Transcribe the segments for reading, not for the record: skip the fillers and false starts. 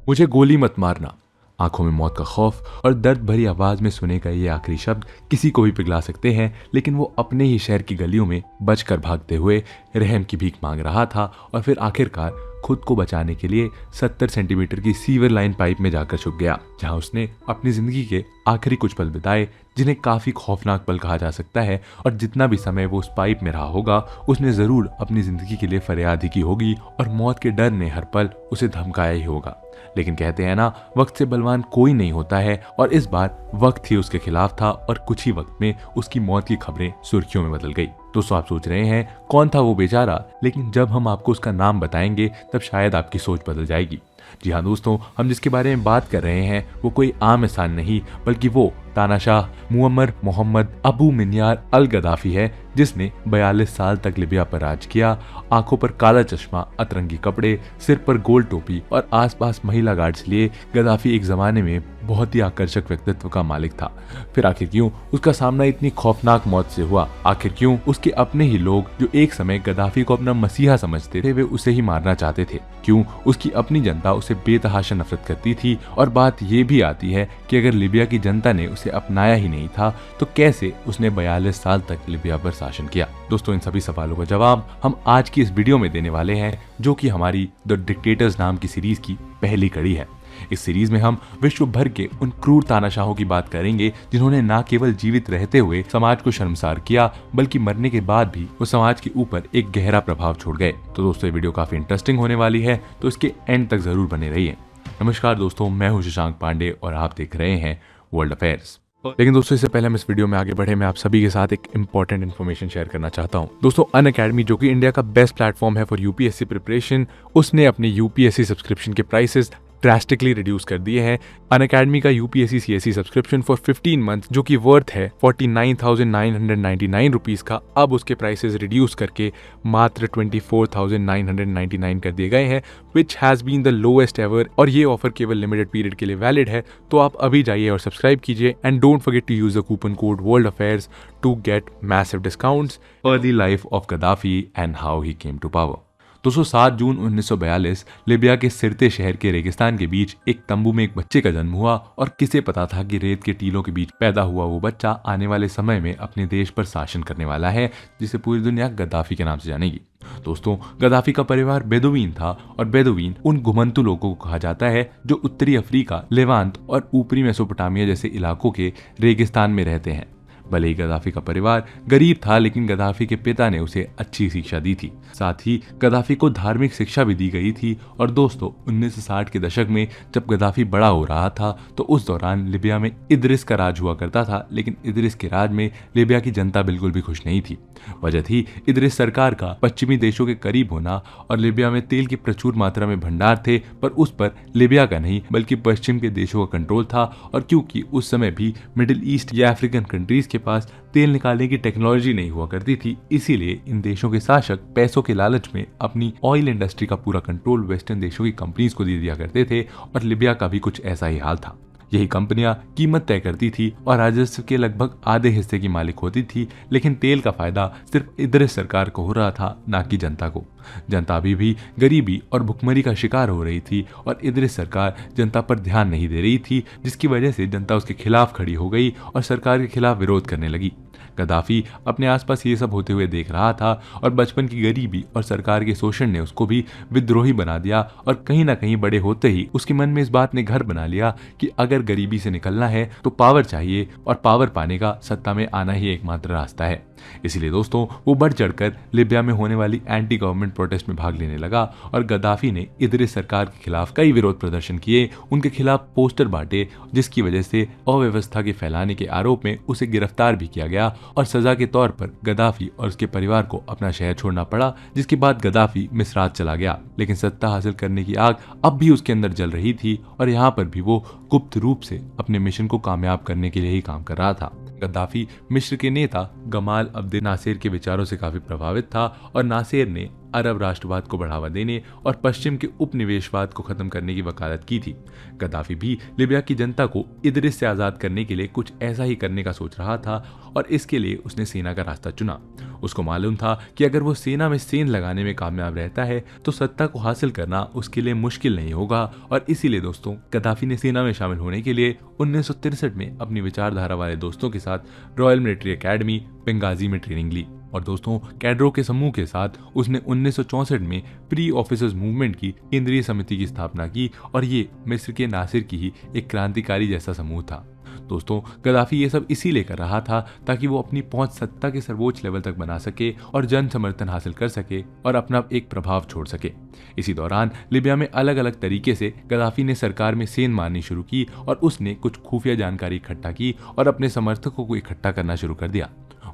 मुझे गोली मत मारना। आंखों में मौत का खौफ और दर्द भरी आवाज में सुने का ये आखिरी शब्द किसी को भी पिघला सकते हैं, लेकिन वो अपने ही शहर की गलियों में बचकर भागते हुए रहम की भीख मांग रहा था और फिर आखिरकार खुद को बचाने के लिए 70 सेंटीमीटर की सीवर लाइन पाइप में जाकर छुप गया, जहां उसने अपनी जिंदगी के आखिरी कुछ पल बिताए, जिन्हें काफी खौफनाक पल कहा जा सकता है। और जितना भी समय वो उस पाइप में रहा होगा, उसने जरूर अपनी जिंदगी के लिए फरियाद ही की होगी और मौत के डर ने हर पल उसे धमकाया ही होगा। लेकिन कहते हैं ना, वक्त से बलवान कोई नहीं होता है, और इस बार वक्त ही उसके खिलाफ था और कुछ ही वक्त में उसकी मौत की खबरें सुर्खियों में बदल गई। दोस्तों, आप सोच रहे हैं कौन था वो बेचारा, लेकिन जब हम आपको उसका नाम बताएंगे तब शायद आपकी सोच बदल जाएगी। जी हाँ दोस्तों, हम जिसके बारे में बात कर रहे हैं वो कोई आम इंसान नहीं, बल्कि वो तानाशाह मुअम्मर मोहम्मद अबू मिन्यार अल गद्दाफी है, जिसने 42 साल तक लिबिया पर राज किया। आंखों पर काला चश्मा, अतरंगी कपड़े, सिर पर गोल टोपी और आसपास महिला गार्ड्स लिए गद्दाफी एक जमाने में बहुत ही आकर्षक व्यक्तित्व का मालिक था। फिर आखिर क्यों उसका सामना इतनी खौफनाक मौत से हुआ? आखिर क्यों उसके अपने ही लोग, जो एक समय गद्दाफी को अपना मसीहा समझते थे, वे उसे ही मारना चाहते थे? क्यों उसकी अपनी जनता उसे बेतहाशा नफरत करती थी? और बात ये भी आती है कि अगर लिबिया की जनता ने उसे अपनाया ही नहीं था, तो कैसे उसने 42 साल तक लिबिया पर शासन किया? दोस्तों, इन सभी सवालों का जवाब हम आज की इस वीडियो में देने वाले हैं, जो कि हमारी द डिक्टेटर्स नाम की सीरीज की पहली कड़ी है। इस सीरीज में हम विश्व भर के उन क्रूर तानाशाहों की बात करेंगे, जिन्होंने न केवल जीवित रहते हुए समाज को शर्मसार किया, बल्कि मरने के बाद भी वो समाज के ऊपर एक गहरा प्रभाव छोड़ गए। तो दोस्तों, ये वीडियो काफी इंटरेस्टिंग होने वाली है, तो इसके एंड तक जरूर बने रहिए। नमस्कार दोस्तों, मैं हूं शशांक पांडे और आप देख रहे हैं वर्ल्ड अफेयर्स। लेकिन दोस्तों, इससे पहले हम इस वीडियो में आगे बढ़े, मैं आप सभी के साथ एक इंपॉर्टेंट इन्फॉर्मेशन शेयर करना चाहता हूं। दोस्तों, अनअकैडमी, जो कि इंडिया का बेस्ट प्लेटफॉर्म है फॉर यूपीएससी प्रिपरेशन, उसने अपने यूपीएससी सब्सक्रिप्शन के प्राइसेस ड्रास्टिकली रिड्यूस कर दिए हैं। अनअकैडमी का UPSC CSC subscription for 15 month, जो कि वर्थ है 49,999 रुपीज का, अब उसके प्राइसेस रिड्यूस करके मात्र 24,999 कर दिए गए हैं, which has been the lowest ever. और ये ऑफर केवल लिमिटेड पीरियड के लिए वैलिड है, तो आप अभी जाइए और सब्सक्राइब कीजिए। And don't forget to use the coupon code world affairs to get massive discounts. Early life of Gaddafi and how he came to power. दोस्तों, 7 जून 1942 लिबिया के सिरते शहर के रेगिस्तान के बीच एक तंबू में एक बच्चे का जन्म हुआ, और किसे पता था कि रेत के टीलों के बीच पैदा हुआ वो बच्चा आने वाले समय में अपने देश पर शासन करने वाला है, जिसे पूरी दुनिया गद्दाफी के नाम से जानेगी। दोस्तों, गद्दाफी का परिवार बेदुवीन था, और बेदुवीन उन घुमंतु लोगों को कहा जाता है जो उत्तरी अफ्रीका, लेवांत और ऊपरी मेसोपोटामिया जैसे इलाकों के रेगिस्तान में रहते हैं। भले ही गद्दाफी का परिवार गरीब था, लेकिन गद्दाफी के पिता ने उसे अच्छी शिक्षा दी थी। साथ ही गद्दाफी को धार्मिक शिक्षा भी दी गई थी। और दोस्तों, 1960 के दशक में जब गद्दाफी बड़ा हो रहा था, तो उस दौरान लिबिया में इदरिस का राज हुआ करता था, लेकिन इदरिस के राज में लिबिया की जनता बिल्कुल भी खुश नहीं थी। वजह थी इदरिस सरकार का पश्चिमी देशों के करीब होना, और लिबिया में तेल की प्रचुर मात्रा में भंडार थे, पर उस पर लिबिया का नहीं बल्कि पश्चिम के देशों का कंट्रोल था। और क्योंकि उस समय भी मिडिल ईस्ट या अफ्रीकन कंट्रीज के पास तेल निकालने की टेक्नोलॉजी नहीं हुआ करती थी, इसीलिए इन देशों के शासक पैसों के लालच में अपनी ऑयल इंडस्ट्री का पूरा कंट्रोल वेस्टर्न देशों की कंपनीज को दे दिया करते थे। और लिबिया का भी कुछ ऐसा ही हाल था। यही कंपनियां कीमत तय करती थी और राजस्व के लगभग आधे हिस्से की मालिक होती थी, लेकिन तेल का फायदा सिर्फ इदरिस सरकार को हो रहा था, ना कि जनता को। जनता अभी भी गरीबी और भुखमरी का शिकार हो रही थी, और इदरिस सरकार जनता पर ध्यान नहीं दे रही थी, जिसकी वजह से जनता उसके खिलाफ खड़ी हो गई और सरकार के खिलाफ विरोध करने लगी। गद्दाफी अपने आसपास ये सब होते हुए देख रहा था, और बचपन की गरीबी और सरकार के शोषण ने उसको भी विद्रोही बना दिया। और कहीं ना कहीं बड़े होते ही उसके मन में इस बात ने घर बना लिया कि अगर गरीबी से निकलना है तो पावर चाहिए, और पावर पाने का सत्ता में आना ही एकमात्र रास्ता है। इसीलिए दोस्तों, वो बढ़ चढ़कर लिबिया में होने वाली एंटी गवर्नमेंट प्रोटेस्ट में भाग लेने लगा, और गद्दाफी ने इदरिस सरकार के खिलाफ कई विरोध प्रदर्शन किए, उनके खिलाफ पोस्टर बांटे, जिसकी वजह से अव्यवस्था के फैलाने के आरोप में उसे गिरफ्तार भी किया गया, और सजा के तौर पर गद्दाफी और उसके परिवार को अपना शहर छोड़ना पड़ा। जिसके बाद गद्दाफी मिस्रात चला गया, लेकिन सत्ता हासिल करने की आग अब भी उसके अंदर जल रही थी, और यहाँ पर भी वो गुप्त रूप से अपने मिशन को कामयाब करने के लिए ही काम कर रहा था। गद्दाफी मिस्र के नेता गमाल अब्देल नासेर के विचारों से काफी प्रभावित था, और नासेर ने अरब राष्ट्रवाद को बढ़ावा देने और पश्चिम के उपनिवेशवाद को खत्म करने की वकालत की थी। गद्दाफी भी लिबिया की जनता को इदरिस से आजाद करने के लिए कुछ ऐसा ही करने का सोच रहा था और इसके लिए उसने सेना का रास्ता चुना। उसको मालूम था कि अगर वो सेना में सेंध लगाने में कामयाब रहता है तो सत्ता को हासिल करना उसके लिए मुश्किल नहीं होगा और इसीलिए दोस्तों गद्दाफी ने सेना में शामिल होने के लिए 1963 में अपनी विचारधारा वाले दोस्तों के साथ रॉयल मिलिट्री एकेडमी बेंगाजी में ट्रेनिंग ली। और दोस्तों कैडरों के समूह के साथ उसने 1964 में प्री ऑफिसर्स मूवमेंट की केंद्रीय समिति की स्थापना की और ये मिस्र के नासिर की ही एक क्रांतिकारी जैसा समूह था। दोस्तों गद्दाफी ये सब इसीलिए कर रहा था ताकि वो अपनी पहुंच सत्ता के सर्वोच्च लेवल तक बना सके और जन समर्थन हासिल कर सके और अपना एक प्रभाव छोड़ सके। इसी दौरान लिबिया में अलग अलग तरीके से गद्दाफी ने सरकार में सेंध मारनी शुरू की और उसने कुछ खुफिया जानकारी इकट्ठा की और अपने समर्थकों को इकट्ठा करना शुरू कर दिया।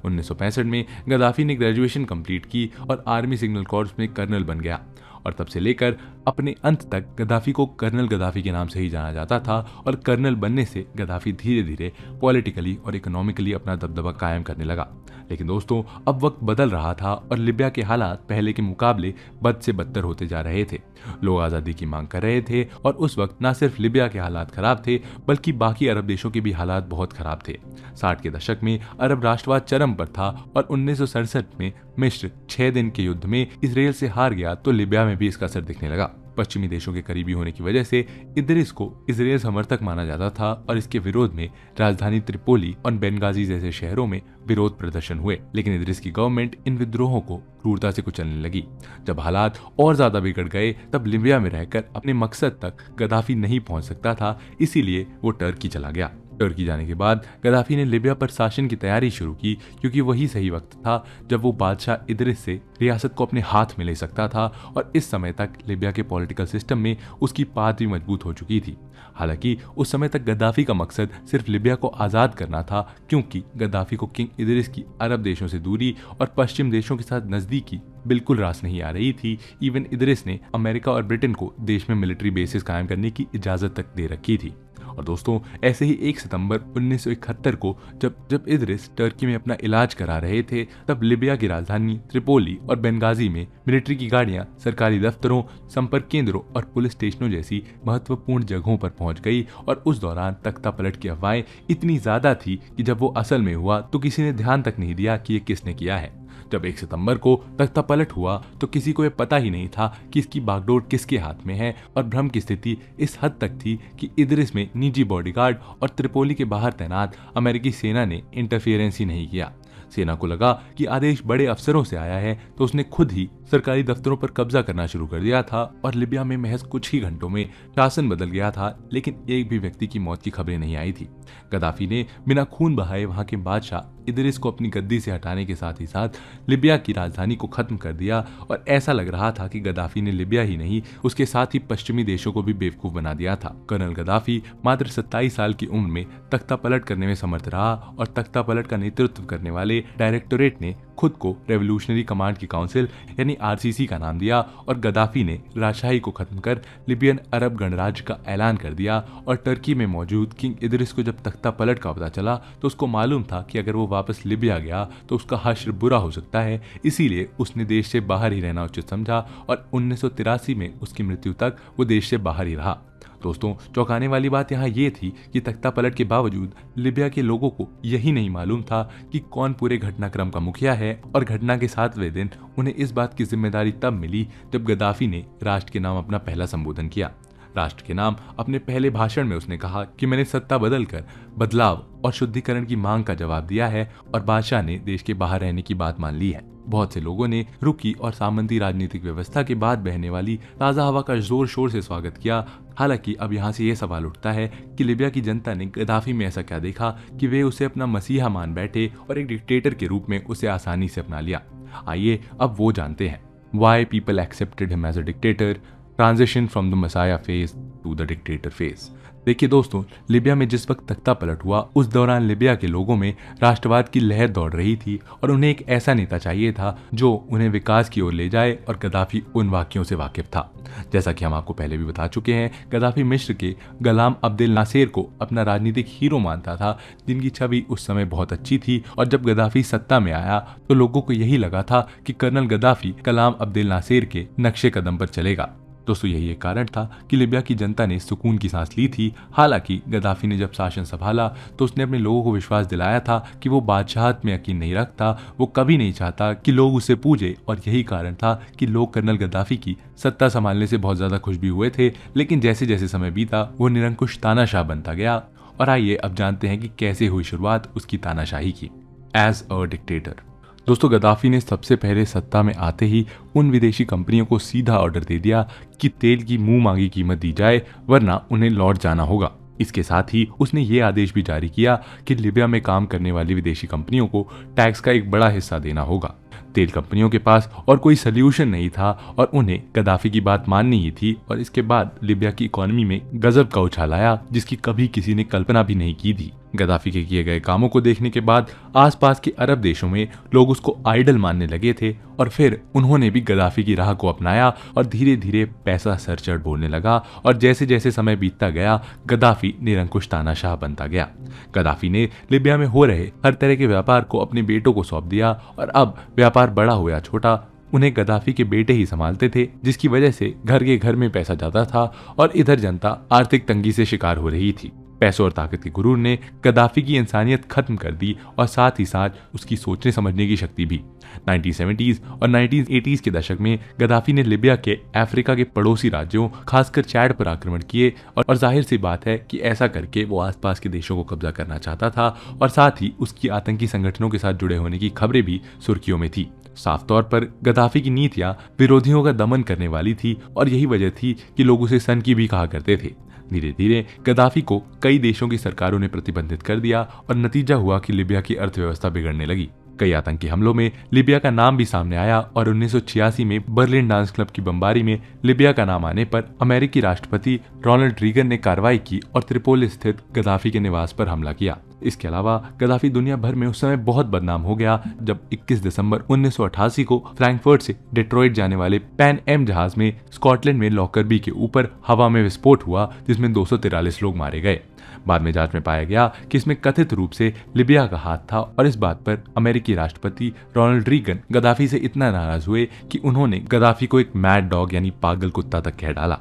1965 में गद्दाफी ने ग्रेजुएशन कंप्लीट की और आर्मी सिग्नल कॉर्प्स में कर्नल बन गया और तब से लेकर अपने अंत तक गद्दाफी को कर्नल गद्दाफी के नाम से ही जाना जाता था और कर्नल बनने से गद्दाफी धीरे धीरे पॉलिटिकली और इकोनॉमिकली अपना दबदबा कायम करने लगा। लेकिन दोस्तों अब वक्त बदल रहा था और लिबिया के हालात पहले के मुकाबले बद से बदतर होते जा रहे थे। लोग आज़ादी की मांग कर रहे थे और उस वक्त न सिर्फ लिबिया के हालात खराब थे बल्कि बाकी अरब देशों के भी हालात बहुत खराब थे। 60 के दशक में अरब राष्ट्रवाद चरम पर था और 1967 में मिस्र 6 दिन के युद्ध में इसराइल से हार गया तो लिबिया में भी इसका असर दिखने लगा। पश्चिमी देशों के करीबी होने की वजह से इदरिस को इसराइल समर्थक माना जाता था और इसके विरोध में राजधानी त्रिपोली और बेंगाजी जैसे शहरों में विरोध प्रदर्शन हुए। लेकिन इदरिस की गवर्नमेंट इन विद्रोहों को क्रूरता से कुचलने लगी। जब हालात और ज्यादा बिगड़ गए तब लिबिया में रहकर अपने मकसद तक गद्दाफी नहीं पहुंच सकता था, इसीलिए वो टर्की चला गया। टर्की जाने के बाद गद्दाफी ने लिबिया पर शासन की तैयारी शुरू की क्योंकि वही सही वक्त था जब वो बादशाह इदरिस से रियासत को अपने हाथ में ले सकता था और इस समय तक लिबिया के पॉलिटिकल सिस्टम में उसकी पात भी मजबूत हो चुकी थी। हालांकि उस समय तक गद्दाफी का मकसद सिर्फ लिबिया को आजाद करना था क्योंकि गद्दाफी को किंग इदरिस की अरब देशों से दूरी और पश्चिम देशों के साथ नजदीकी बिल्कुल रास नहीं आ रही थी। इवन इदरिस ने अमेरिका और ब्रिटेन को देश में मिलिट्री बेसिस कायम करने की इजाजत तक दे रखी थी। और दोस्तों ऐसे ही 1 सितंबर 1971 को जब इदरिस टर्की में अपना इलाज करा रहे थे तब लिबिया की राजधानी त्रिपोली और बेंगाजी में मिलिट्री की गाड़ियां सरकारी दफ्तरों, संपर्क केंद्रों और पुलिस स्टेशनों जैसी महत्वपूर्ण जगहों पर पहुंच गई और उस दौरान तख्ता पलट की अफवाहें इतनी ज्यादा थी कि जब वो असल में हुआ तो किसी ने ध्यान तक नहीं दिया कि ये किसने किया है। जब 1 सितंबर को तख्ता पलट हुआ तो किसी को यह पता ही नहीं था कि इसकी बागडोर किसके हाथ में है और भ्रम की स्थिति इस हद तक थी कि इदरिस में निजी बॉडीगार्ड और त्रिपोली के बाहर तैनात अमेरिकी सेना ने इंटरफेरेंस ही नहीं किया। सेना को लगा कि आदेश बड़े अफसरों से आया है तो उसने खुद ही सरकारी दफ्तरों पर कब्जा करना शुरू कर दिया था और लिबिया में महज कुछ ही घंटों में शासन बदल गया था, लेकिन एक भी व्यक्ति की मौत की खबरें नहीं आई थी। गद्दाफी ने बिना खून बहाए वहां के बादशाह इदरिस को अपनी गद्दी से हटाने के साथ ही साथ लिबिया की राजधानी को खत्म कर दिया और ऐसा लग रहा था कि गद्दाफी ने लिबिया ही नहीं उसके साथ ही पश्चिमी देशों को भी बेवकूफ बना दिया था। कर्नल गद्दाफी मात्र 27 साल की उम्र में तख्ता पलट करने में समर्थ रहा और तख्ता पलट का नेतृत्व करने वाले डायरेक्टोरेट ने खुद को रेवोल्यूशनरी कमांड की काउंसिल यानी आरसीसी का नाम दिया और गद्दाफी ने राजशाही को खत्म कर लिबियन अरब गणराज्य का ऐलान कर दिया। और टर्की में मौजूद किंग इदरिस को जब तख्ता पलट का पता चला तो उसको मालूम था कि अगर वो वापस लिबिया गया तो उसका हश्र बुरा हो सकता है, इसीलिए उसने देश से बाहर ही रहना उचित समझा और 1983 में उसकी मृत्यु तक वो देश से बाहर ही रहा। दोस्तों चौंकाने वाली बात यहाँ ये थी कि तख्ता पलट के बावजूद लिबिया के लोगों को यही नहीं मालूम था कि कौन पूरे घटनाक्रम का मुखिया है और घटना के 7वें दिन उन्हें इस बात की जिम्मेदारी तब मिली जब गद्दाफी ने राष्ट्र के नाम अपना पहला संबोधन किया। राष्ट्र के नाम अपने पहले भाषण में उसने कहा कि मैंने सत्ता बदलकर बदलाव और शुद्धिकरण की मांग का जवाब दिया है और बादशाह ने देश के बाहर रहने की बात मान ली है। बहुत से लोगों ने रुकी और सामंती राजनीतिक व्यवस्था के बाद बहने वाली ताजा हवा का जोर शोर से स्वागत किया। हालांकि अब यहाँ से यह सवाल उठता है कि लिबिया की जनता ने गद्दाफी में ऐसा क्या देखा कि वे उसे अपना मसीहा मान बैठे और एक डिक्टेटर के रूप में उसे आसानी से अपना लिया। आइए अब वो जानते हैं why people accepted him as a dictator, transition from the messiah phase to the dictator phase. देखिए दोस्तों, लिबिया में जिस वक्त तख्ता पलट हुआ उस दौरान लिबिया के लोगों में राष्ट्रवाद की लहर दौड़ रही थी और उन्हें एक ऐसा नेता चाहिए था जो उन्हें विकास की ओर ले जाए, और गद्दाफी उन वाक्यों से वाकिफ था। जैसा कि हम आपको पहले भी बता चुके हैं, गद्दाफी मिस्र के गुलाम अब्देल नासेर को अपना राजनीतिक हीरो मानता था, जिनकी छवि उस समय बहुत अच्छी थी। और जब गद्दाफी सत्ता में आया तो लोगों को यही लगा था कि कर्नल गद्दाफी गुलाम अब्देल नासेर के नक्शे कदम पर चलेगा। दोस्तों, यही एक कारण था कि लिबिया की जनता ने सुकून की सांस ली थी। हालांकि गद्दाफी ने जब शासन संभाला तो उसने अपने लोगों को विश्वास दिलाया था कि वो बादशाहत में यकीन नहीं रखता, वो कभी नहीं चाहता कि लोग उसे पूजे, और यही कारण था कि लोग कर्नल गद्दाफी की सत्ता संभालने से बहुत ज्यादा खुश भी हुए थे। लेकिन जैसे जैसे समय बीता वो निरंकुश तानाशाह बनता गया। और आइए अब जानते हैं कि कैसे हुई शुरुआत उसकी तानाशाही की। As a dictator. दोस्तों, गद्दाफी ने सबसे पहले सत्ता में आते ही उन विदेशी कंपनियों को सीधा ऑर्डर दे दिया कि तेल की मुंह मांगी कीमत दी जाए, वरना उन्हें लौट जाना होगा। इसके साथ ही उसने ये आदेश भी जारी किया कि लिबिया में काम करने वाली विदेशी कंपनियों को टैक्स का एक बड़ा हिस्सा देना होगा। तेल कंपनियों के पास और कोई सोल्यूशन नहीं था और उन्हें गद्दाफी की बात माननी ही थी। और इसके बाद लिबिया की इकोनॉमी में गजब का उछाल आया, जिसकी कभी किसी ने कल्पना भी नहीं की थी। गद्दाफी के किए गए कामों को देखने के बाद आसपास के अरब देशों में लोग उसको आइडल मानने लगे थे, और फिर उन्होंने भी गद्दाफी की राह को अपनाया और धीरे धीरे पैसा सर चढ़ बोलने लगा। और जैसे जैसे समय बीतता गया गद्दाफी निरंकुश तानाशाह बनता गया। गद्दाफी ने लिबिया में हो रहे हर तरह के व्यापार को अपने बेटों को सौंप दिया, और अब व्यापार बड़ा हो या छोटा उन्हें गद्दाफी के बेटे ही संभालते थे, जिसकी वजह से घर के घर में पैसा जाता था और इधर जनता आर्थिक तंगी से शिकार हो रही थी। पैसों और ताकत के गुरूर ने गद्दाफी की इंसानियत खत्म कर दी और साथ ही साथ उसकी सोचने समझने की शक्ति भी। 1970s और 1980s के दशक में गद्दाफी ने लिबिया के अफ्रीका के पड़ोसी राज्यों खासकर चैड पर आक्रमण किए, और जाहिर सी बात है कि ऐसा करके वो आसपास के देशों को कब्जा करना चाहता था, और साथ ही उसकी आतंकी संगठनों के साथ जुड़े होने की खबरें भी सुर्खियों में थी। साफ तौर पर गद्दाफी की नीतियां विरोधियों का दमन करने वाली थी, और यही वजह थी कि लोग उसे सन की भी कहा करते थे। धीरे धीरे गद्दाफी को कई देशों की सरकारों ने प्रतिबंधित कर दिया, और नतीजा हुआ कि लिबिया की अर्थव्यवस्था बिगड़ने लगी। कई आतंकी हमलों में लिबिया का नाम भी सामने आया, और 1986 में बर्लिन डांस क्लब की बमबारी में लिबिया का नाम आने पर अमेरिकी राष्ट्रपति रोनाल्ड रीगन ने कार्रवाई की और त्रिपोली स्थित गद्दाफी के निवास पर हमला किया। इसके अलावा गद्दाफी दुनिया भर में उस समय बहुत बदनाम हो गया जब 21 दिसंबर 1988 को फ्रैंकफर्ट से डेट्रॉइट जाने वाले पैन एम जहाज में स्कॉटलैंड में लॉकरबी के ऊपर हवा में विस्फोट हुआ, जिसमें 243 लोग मारे गए। बाद में जांच में पाया गया कि इसमें कथित रूप से लिबिया का हाथ था, और इस बात पर अमेरिकी राष्ट्रपति रोनाल्ड रीगन गद्दाफी से इतना नाराज हुए कि उन्होंने गद्दाफी को एक मैड डॉग यानी पागल कुत्ता तक कह डाला।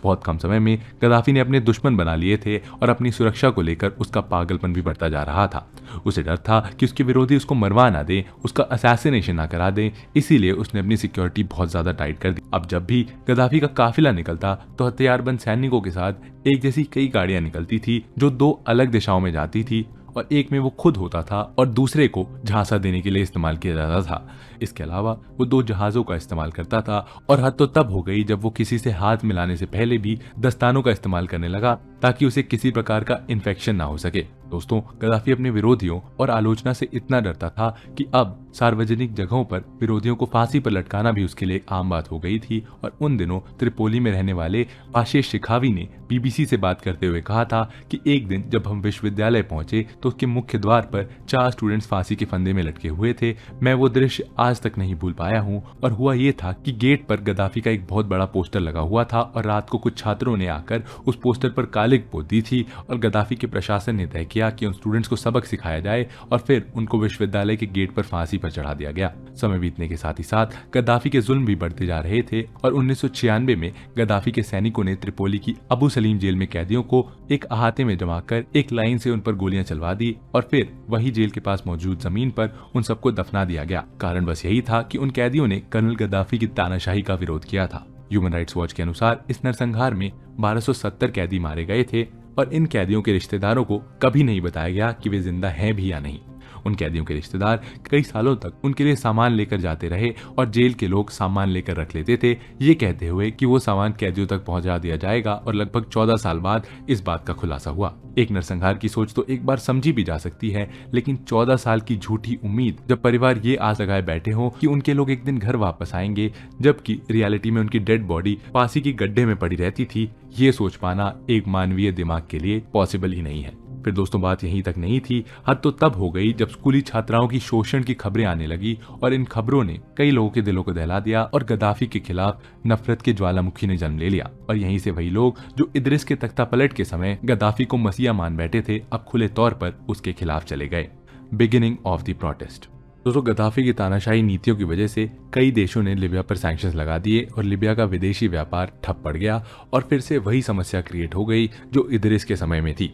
बहुत कम समय में गद्दाफी ने अपने दुश्मन बना लिए थे, और अपनी सुरक्षा को लेकर उसका पागलपन भी बढ़ता जा रहा था। उसे डर था कि उसके विरोधी उसको मरवा ना दें, उसका असैसिनेशन ना करा दें, इसीलिए उसने अपनी सिक्योरिटी बहुत ज्यादा टाइट कर दी। अब जब भी गद्दाफी का काफिला निकलता तो हथियारबंद सैनिकों के साथ एक जैसी कई गाड़ियां निकलती थी जो दो अलग दिशाओं में जाती थी, और एक में वो खुद होता था और दूसरे को झांसा देने के लिए इस्तेमाल किया जाता था। इसके अलावा वो 2 जहाजों का इस्तेमाल करता था, और हद तो तब हो गई जब वो किसी से हाथ मिलाने से पहले भी दस्तानों का इस्तेमाल करने लगा ताकि उसे किसी प्रकार का इन्फेक्शन ना हो सके। दोस्तों, गद्दाफी अपने विरोधियों और आलोचना से इतना डरता था कि अब सार्वजनिक जगहों पर विरोधियों को फांसी पर लटकाना भी उसके लिए आम बात हो गई थी। और उन दिनों त्रिपोली में रहने वाले आशीष शिखावी ने बीबीसी से बात करते हुए कहा था कि एक दिन जब हम विश्वविद्यालय पहुंचे तो उसके मुख्य द्वार पर 4 स्टूडेंट्स फांसी के फंदे में लटके हुए थे। मैं वो दृश्य आज तक नहीं भूल पाया हूँ। और हुआ ये था कि गेट पर गद्दाफी का एक बहुत बड़ा पोस्टर लगा हुआ था, और रात को कुछ छात्रों ने आकर उस पोस्टर पर कालिक पोत दी थी, और गद्दाफी के प्रशासन ने तय किया कि उन स्टूडेंट्स को सबक सिखाया जाए, और फिर उनको विश्वविद्यालय के गेट पर फांसी पर चढ़ा दिया गया। समय बीतने के साथ ही साथ गद्दाफी के जुल्म भी बढ़ते जा रहे थे, और 1996 में गद्दाफी के सैनिकों ने त्रिपोली की अबू सलीम जेल में कैदियों को एक अहाते में जमा कर एक लाइन से उन पर गोलियां चलवा दी, और फिर वही जेल के पास मौजूद जमीन पर उन सबको दफना दिया गया। कारण बस यही था कि उन कैदियों ने कर्नल गद्दाफी की तानाशाही का विरोध किया था। ह्यूमन राइट्स वॉच के अनुसार इस नरसंहार में 1270 कैदी मारे गए थे, और इन कैदियों के रिश्तेदारों को कभी नहीं बताया गया कि वे जिंदा हैं भी या नहीं। उन कैदियों के रिश्तेदार कई सालों तक उनके लिए सामान लेकर जाते रहे और जेल के लोग सामान लेकर रख लेते थे, ये कहते हुए कि वो सामान कैदियों तक पहुंचा दिया जाएगा। और लगभग 14 साल बाद इस बात का खुलासा हुआ। एक नरसंहार की सोच तो एक बार समझी भी जा सकती है, लेकिन 14 साल की झूठी उम्मीद, जब परिवार ये आस लगाए बैठे हो कि उनके लोग एक दिन घर वापस आएंगे, जबकि रियलिटी में उनकी डेड बॉडी फांसी की गड्ढे में पड़ी रहती थी, ये सोच पाना एक मानवीय दिमाग के लिए पॉसिबल ही नहीं है। फिर दोस्तों बात यहीं तक नहीं थी। हद तो तब हो गई जब स्कूली छात्राओं की शोषण की खबरें आने लगी और इन खबरों ने कई लोगों के दिलों को दहला दिया और गद्दाफी के खिलाफ नफरत के ज्वालामुखी ने जन्म ले लिया। और यहीं से वही लोग जो इदरिस के तख्तापलट के समय गद्दाफी को मसीहा मान बैठे थे, अब खुले तौर पर उसके खिलाफ चले गए। Beginning of the protest. दोस्तों गद्दाफी की तानाशाही नीतियों की वजह से कई देशों ने लिबिया पर सैंक्शंस लगा दिए और लिबिया का विदेशी व्यापार ठप पड़ गया और फिर से वही समस्या क्रिएट हो गई जो इदरिस के समय में थी।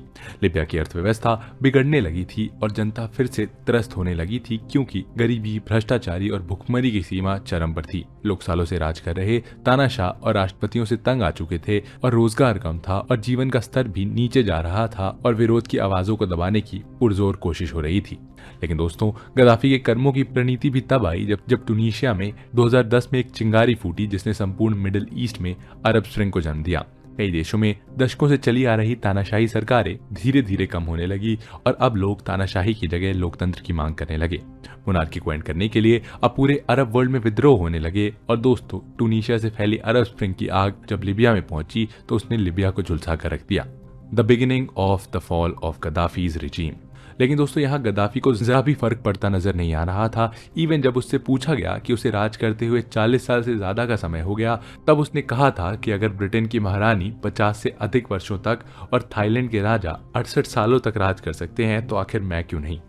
लिबिया की अर्थव्यवस्था बिगड़ने लगी थी और जनता फिर से त्रस्त होने लगी थी, क्योंकि गरीबी, भ्रष्टाचारी और भुखमरी की सीमा चरम पर थी। लोग सालों से राज कर रहे तानाशाह और राष्ट्रपतियों से तंग आ चुके थे और रोजगार कम था और जीवन का स्तर भी नीचे जा रहा था और विरोध की आवाजों को दबाने की पुरजोर कोशिश हो रही थी। लेकिन दोस्तों गद्दाफी के कर्मों की परिणति भी तब आई जब टूनीशिया में 2010 में एक चिंगारी फूटी जिसने संपूर्ण मिडिल ईस्ट में अरब स्प्रिंग को जन्म दिया। कई देशों में दशकों से चली आ रही तानाशाही सरकारें धीरे धीरे कम होने लगी और अब लोग तानाशाही की जगह लोकतंत्र की मांग करने लगे। मोनार्की को एंड करने के लिए अब पूरे अरब वर्ल्ड में विद्रोह होने लगे। और दोस्तों टूनीशिया से फैली अरब स्प्रिंग की आग जब लिबिया में पहुंची तो उसने लिबिया को झुलसा कर रख दिया। The beginning of the fall of Gaddafi's regime. लेकिन दोस्तों यहाँ गद्दाफी को जरा भी फर्क पड़ता नजर नहीं आ रहा था। इवन जब उससे पूछा गया कि उसे राज करते हुए 40 साल से ज्यादा का समय हो गया, तब उसने कहा था कि अगर ब्रिटेन की महारानी 50 से अधिक वर्षों तक और थाईलैंड के राजा 68 सालों तक राज कर सकते हैं तो आखिर मैं क्यों नहीं।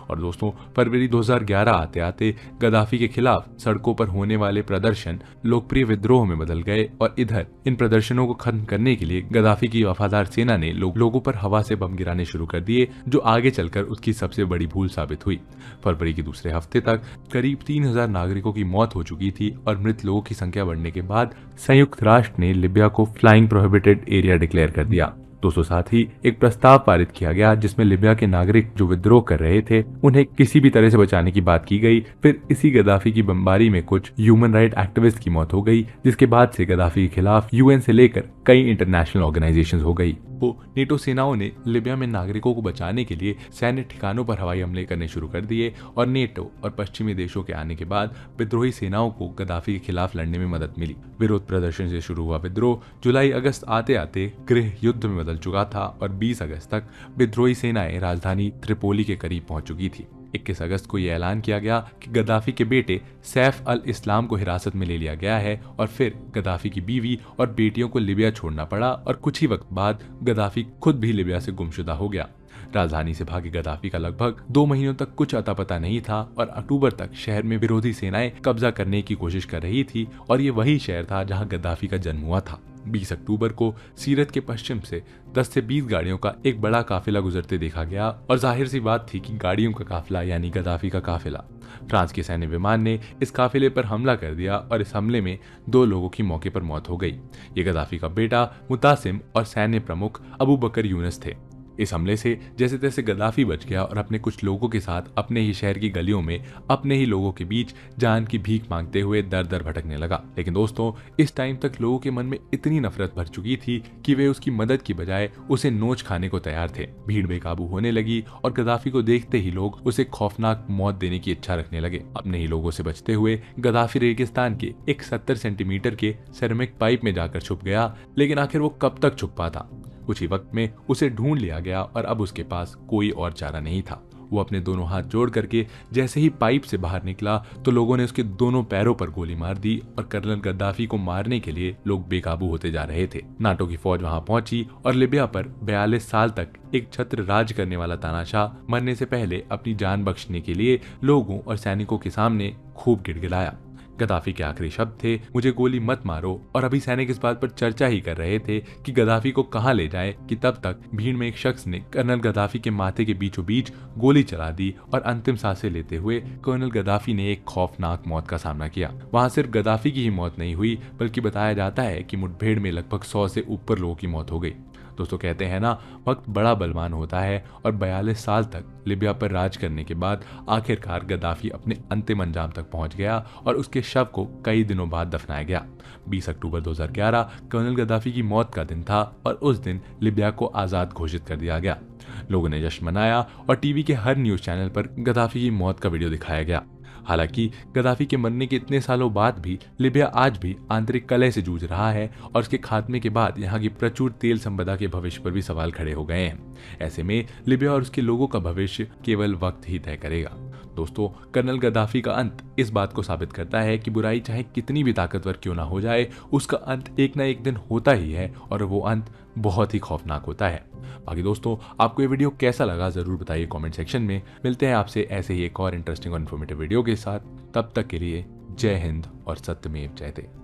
और दोस्तों फरवरी 2011 आते आते गद्दाफी के खिलाफ सड़कों पर होने वाले प्रदर्शन लोकप्रिय विद्रोह में बदल गए और इधर इन प्रदर्शनों को खत्म करने के लिए गद्दाफी की वफादार सेना ने लोगों पर हवा से बम गिराने शुरू कर दिए, जो आगे चलकर उसकी सबसे बड़ी भूल साबित हुई। फरवरी के दूसरे हफ्ते तक करीब 3000 नागरिकों की मौत हो चुकी थी और मृत लोगों की संख्या बढ़ने के बाद संयुक्त राष्ट्र ने लिबिया को फ्लाइंग प्रोहिबिटेड एरिया डिक्लेयर कर दिया। दोस्तों साथ ही एक प्रस्ताव पारित किया गया जिसमें लिबिया के नागरिक जो विद्रोह कर रहे थे उन्हें किसी भी तरह से बचाने की बात की गई। फिर इसी गद्दाफी की बमबारी में कुछ ह्यूमन राइट एक्टिविस्ट की मौत हो गई, जिसके बाद से गद्दाफी के खिलाफ यूएन से लेकर कई इंटरनेशनल ऑर्गेनाइजेशंस हो गई। वो नेटो सेनाओं ने लिबिया में नागरिकों को बचाने के लिए सैन्य ठिकानों पर हवाई हमले करने शुरू कर दिए और नेटो और पश्चिमी देशों के आने के बाद विद्रोही सेनाओं को गद्दाफी के खिलाफ लड़ने में मदद मिली। विरोध प्रदर्शन से शुरू हुआ विद्रोह जुलाई अगस्त आते आते गृह युद्ध में बदल चुका था और 20 अगस्त तक विद्रोही सेनाएं राजधानी त्रिपोली के करीब पहुंच चुकी थी। 21 अगस्त को यह ऐलान किया गया कि गद्दाफी के बेटे सैफ अल इस्लाम को हिरासत में ले लिया गया है और फिर गद्दाफी की बीवी और बेटियों को लिबिया छोड़ना पड़ा और कुछ ही वक्त बाद गद्दाफी खुद भी लिबिया से गुमशुदा हो गया। राजधानी से भागे गद्दाफी का लगभग 2 महीनों तक कुछ अता पता नहीं था और अक्टूबर तक शहर में विरोधी सेनाएं कब्जा करने की कोशिश कर रही थी और ये वही शहर था जहां गद्दाफी का जन्म हुआ था। 20 अक्टूबर को सीरत के पश्चिम से 10 से 20 गाड़ियों का एक बड़ा काफिला गुजरते देखा गया और जाहिर सी बात थी कि गाड़ियों का काफिला यानी गद्दाफी का काफिला। फ्रांस के सैन्य विमान ने इस काफिले पर हमला कर दिया और इस हमले में 2 लोगों की मौके पर मौत हो गई। ये गद्दाफी का बेटा मुतासिम और सैन्य प्रमुख अबू बकर यूनुस थे। इस हमले से जैसे तैसे गद्दाफी बच गया और अपने कुछ लोगों के साथ अपने ही शहर की गलियों में अपने ही लोगों के बीच जान की भीख मांगते हुए दर दर भटकने लगा। लेकिन दोस्तों इस टाइम तक लोगों के मन में इतनी नफरत भर चुकी थी कि वे उसकी मदद की बजाय उसे नोच खाने को तैयार थे। भीड़ बेकाबू होने लगी और गद्दाफी को देखते ही लोग उसे खौफनाक मौत देने की इच्छा रखने लगे। अपने ही लोगों से बचते हुए गद्दाफी रेगिस्तान के एक 70 सेंटीमीटर के सेरेमिक पाइप में जाकर छुप गया, लेकिन आखिर वो कब तक छुपा था। कुछ ही वक्त में उसे ढूंढ लिया गया और अब उसके पास कोई और चारा नहीं था। वो अपने दोनों हाथ जोड़ करके जैसे ही पाइप से बाहर निकला तो लोगों ने उसके दोनों पैरों पर गोली मार दी और कर्नल गद्दाफी को मारने के लिए लोग बेकाबू होते जा रहे थे। नाटो की फौज वहां पहुंची और लिबिया पर 42 साल तक एक छत्र राज करने वाला तानाशाह मरने से पहले अपनी जान बख्शने के लिए लोगों और सैनिकों के सामने खूब गिड़गिड़ाया। गद्दाफी के आखिरी शब्द थे, मुझे गोली मत मारो। और अभी सैनिक इस बात पर चर्चा ही कर रहे थे कि गद्दाफी को कहां ले जाए कि तब तक भीड़ में एक शख्स ने कर्नल गद्दाफी के माथे के बीचों बीच गोली चला दी और अंतिम सांसें लेते हुए कर्नल गद्दाफी ने एक खौफनाक मौत का सामना किया। वहां सिर्फ गद्दाफी की ही मौत नहीं हुई बल्कि बताया जाता है कि मुठभेड़ में लगभग 100 से ऊपर लोगों की मौत हो गई। दोस्तों कहते हैं ना, वक्त बड़ा बलवान होता है और 42 साल तक लिबिया पर राज करने के बाद आखिरकार गद्दाफी अपने अंतिम अंजाम तक पहुंच गया और उसके शव को कई दिनों बाद दफनाया गया। 20 अक्टूबर 2011 कर्नल गद्दाफी की मौत का दिन था और उस दिन लिबिया को आज़ाद घोषित कर दिया गया। लोगों ने जश्न मनाया और टीवी के हर न्यूज चैनल पर गद्दाफी की मौत का वीडियो दिखाया गया। हालांकि गद्दाफी के मरने के इतने सालों बाद भी लिबिया आज भी आंतरिक कलह से जूझ रहा है और उसके खात्मे के बाद यहाँ की प्रचुर तेल संपदा के भविष्य पर भी सवाल खड़े हो गए हैं। ऐसे में लिबिया और उसके लोगों का भविष्य केवल वक्त ही तय करेगा। दोस्तों, कर्नल गद्दाफी का अंत इस बात को साबित करता है कि बुराई चाहे कितनी भी ताकतवर क्यों ना हो जाए, उसका अंत एक ना एक दिन होता ही है और वो अंत बहुत ही खौफनाक होता है। बाकी दोस्तों, आपको ये वीडियो कैसा लगा जरूर बताइए कमेंट सेक्शन में। मिलते हैं आपसे ऐसे ही एक और इंटरेस्टिंग और इन्फॉर्मेटिव वीडियो के साथ। तब तक के लिए जय हिंद और सत्यमेव जयते।